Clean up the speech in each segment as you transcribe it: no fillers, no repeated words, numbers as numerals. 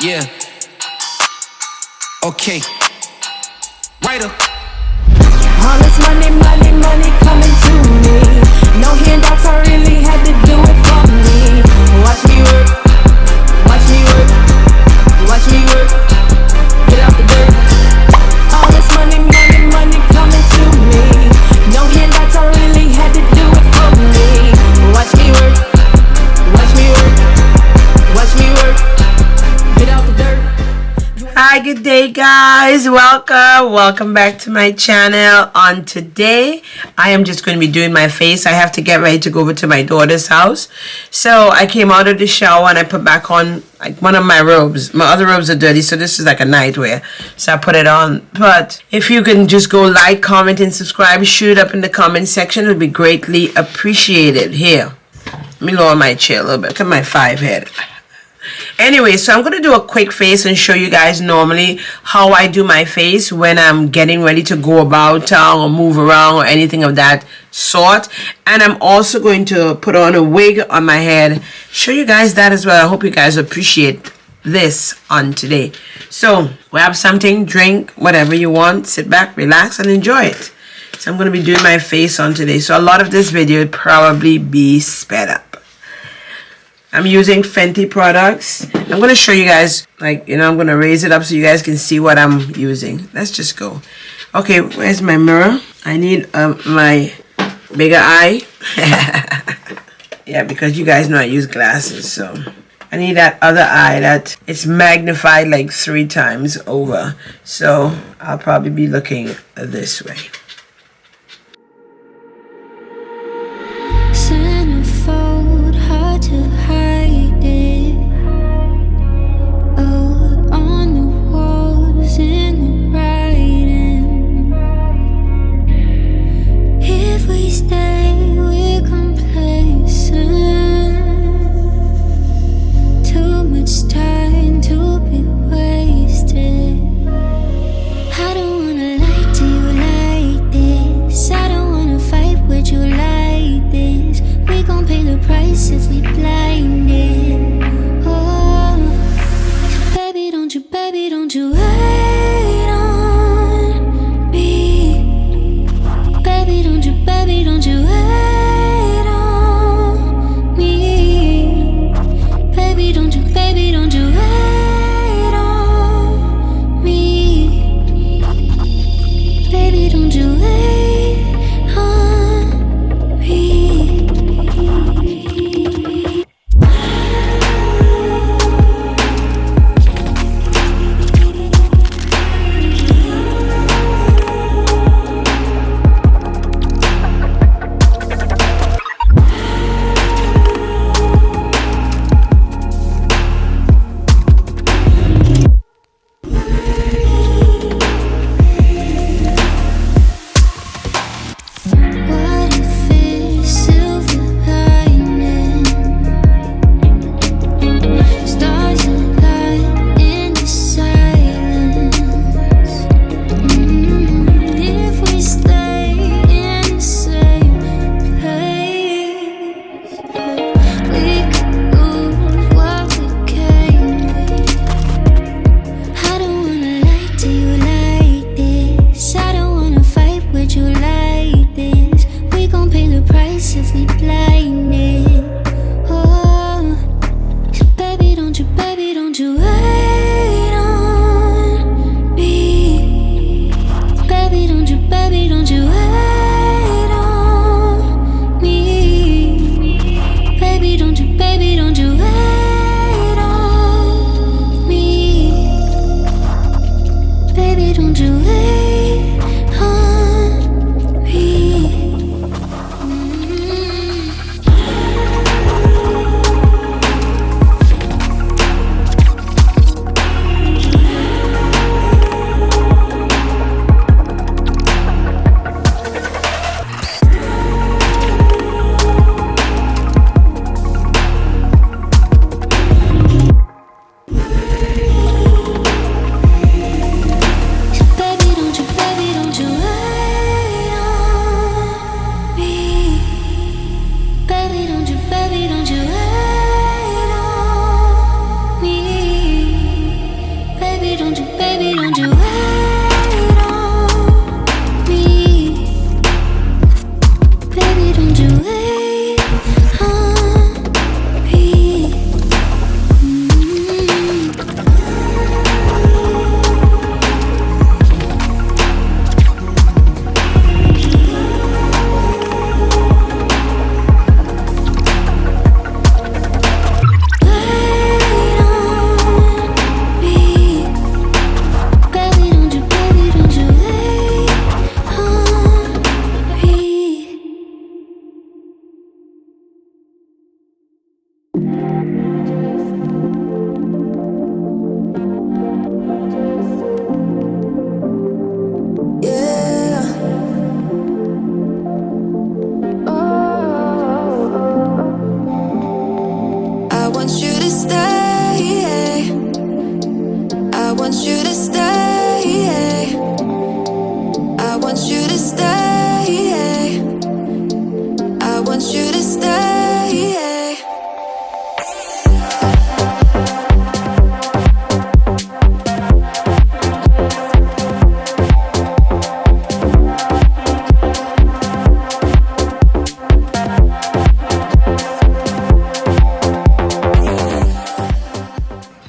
Yeah. Okay. Right up. All this money, money, money coming to me. No handouts, I really had to do it for me. Watch me work, watch me work, watch me work. Get out the dirt. All this money, money, money coming to me. No handouts, I really had to do it for me. Watch me work, watch me work, watch me work. Get out the dirt. Hi, good day guys, welcome back to my channel. On today I am just going to be doing my face. I have to get ready to go over to my daughter's house, so I came out of the shower and I put back on like one of my robes. My other robes are dirty, so this is like a nightwear, so I put it on. But if you can just go like, comment and subscribe, shoot it up in the comment section, it would be greatly appreciated. Here, let me lower my chair a little bit. Look at my 5 head. Anyway, so I'm going to do a quick face and show you guys normally how I do my face when I'm getting ready to go about town or move around or anything of that sort. And I'm also going to put on a wig on my head, show you guys that as well. I hope you guys appreciate this on today. So grab something, drink, whatever you want, sit back, relax and enjoy it. So I'm going to be doing my face on today, so a lot of this video would probably be sped up. I'm using Fenty products. I'm going to show you guys, like, you know, I'm going to raise it up so you guys can see what I'm using. Let's just go. Okay, where's my mirror? I need my bigger eye. Yeah, because you guys know I use glasses, so I need that other eye that it's magnified like 3 times over. So I'll probably be looking this way. Centerfold, hard to hide it. Oh, on the walls, in the writing. If we stay, we're complacent. Too much time to be wasted. I don't wanna lie to you like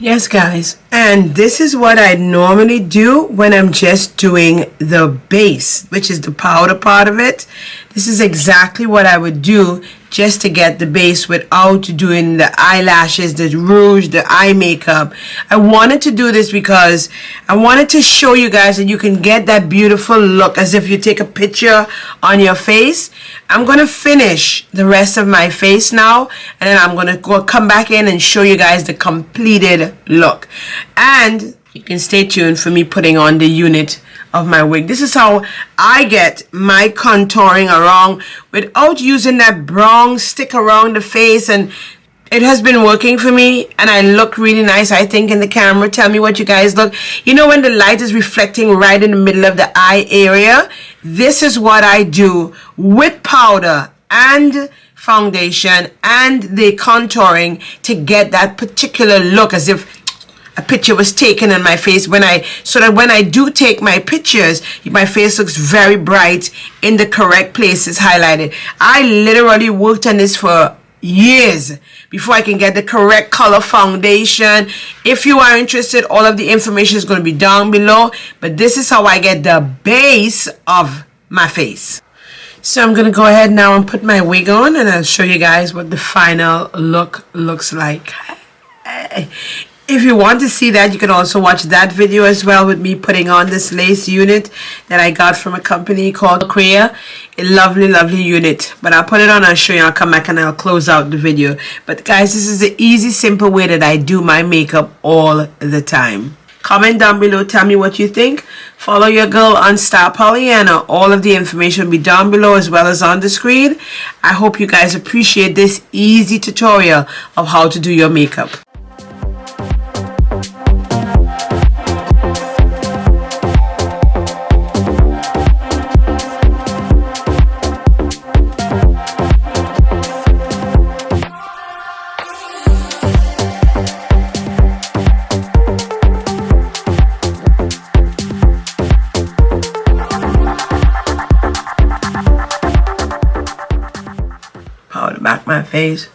Yes, guys, and this is what I normally do when I'm just doing the base, which is the powder part of it. This is exactly what I would do just to get the base without doing the eyelashes, the rouge, the eye makeup. I wanted to do this because I wanted to show you guys that you can get that beautiful look as if you take a picture on your face. I'm going to finish the rest of my face now, and then I'm going to come back in and show you guys the completed look. And you can stay tuned for me putting on the unit of my wig. This is how I get my contouring around without using that brown stick around the face, and it has been working for me, and I look really nice, I think, in the camera. Tell me what you guys look. You know, when the light is reflecting right in the middle of the eye area, this is what I do with powder and foundation and the contouring to get that particular look, as if a picture was taken in my face, so that when I do take my pictures, my face looks very bright in the correct places highlighted. I literally worked on this for years before I can get the correct color foundation. If you are interested, all of the information is going to be down below, but this is how I get the base of my face. So I'm going to go ahead now and put my wig on, and I'll show you guys what the final look looks like. If you want to see that, you can also watch that video as well with me putting on this lace unit that I got from a company called Korea. A lovely, lovely unit. But I'll put it on, I'll show you, I'll come back and I'll close out the video. But guys, this is the easy, simple way that I do my makeup all the time. Comment down below, tell me what you think. Follow your girl on Star Pollyanna. All of the information will be down below as well as on the screen. I hope you guys appreciate this easy tutorial of how to do your makeup. Powder back my face,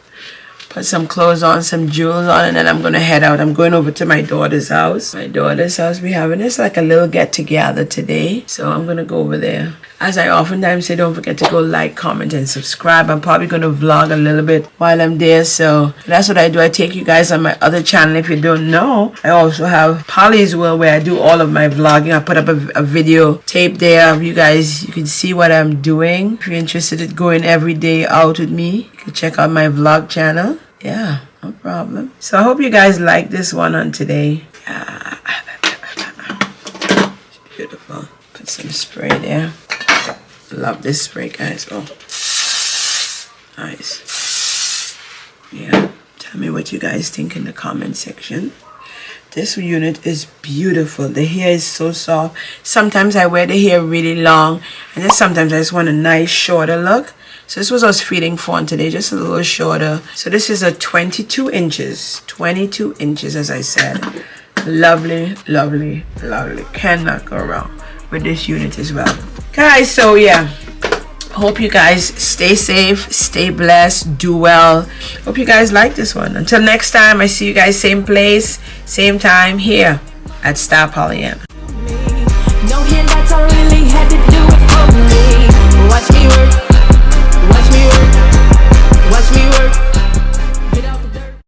put some clothes on, some jewels on, and then I'm gonna head out. I'm going over to my daughter's house. We're having this like a little get together today, so I'm gonna go over there. As I oftentimes say, don't forget to go like, comment, and subscribe. I'm probably gonna vlog a little bit while I'm there, so that's what I do. I take you guys on my other channel. If you don't know, I also have Polly's World, where I do all of my vlogging. I put up a video tape there of you guys. You can see what I'm doing. If you're interested in going every day out with me, you can check out my vlog channel. Yeah, no problem. So I hope you guys like this one on today. Yeah. It's beautiful. Put some spray there. Love this spray, guys. Oh, nice. Yeah, tell me what you guys think in the comment section. This unit is beautiful. The hair is so soft. Sometimes I wear the hair really long, and then sometimes I just want a nice shorter look. So this was I was feeling for today, just a little shorter. So this is a 22 inches. 22 inches, as I said. Lovely, lovely, lovely. Cannot go wrong with this unit as well. Guys, so yeah, hope you guys stay safe, stay blessed, do well. Hope you guys like this one. Until next time, I see you guys same place, same time here at Star Pollyanna.